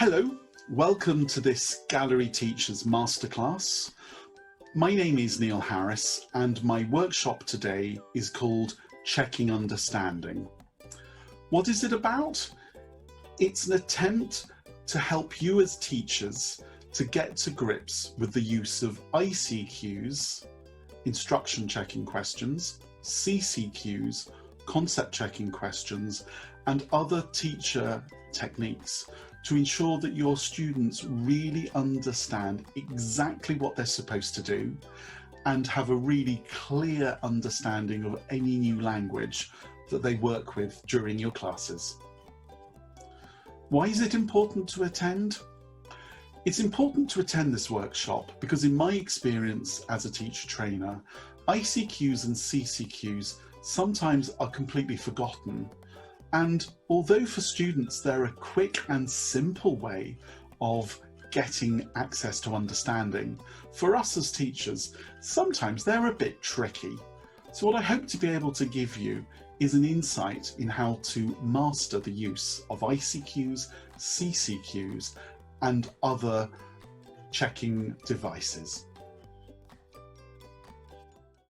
Hello, welcome to this Gallery Teachers Masterclass. My name is Neil Harris and my workshop today is called Checking Understanding. What is it about? It's an attempt to help you as teachers to get to grips with the use of ICQs, instruction checking questions, CCQs, concept checking questions, and other teacher techniques to ensure that your students really understand exactly what they're supposed to do and have a really clear understanding of any new language that they work with during your classes. Why is it important to attend? It's important to attend this workshop because in my experience as a teacher trainer, ICQs and CCQs sometimes are completely forgotten. And although for students they're a quick and simple way of getting access to understanding, for us as teachers, sometimes they're a bit tricky. So what I hope to be able to give you is an insight in how to master the use of ICQs, CCQs, and other checking devices.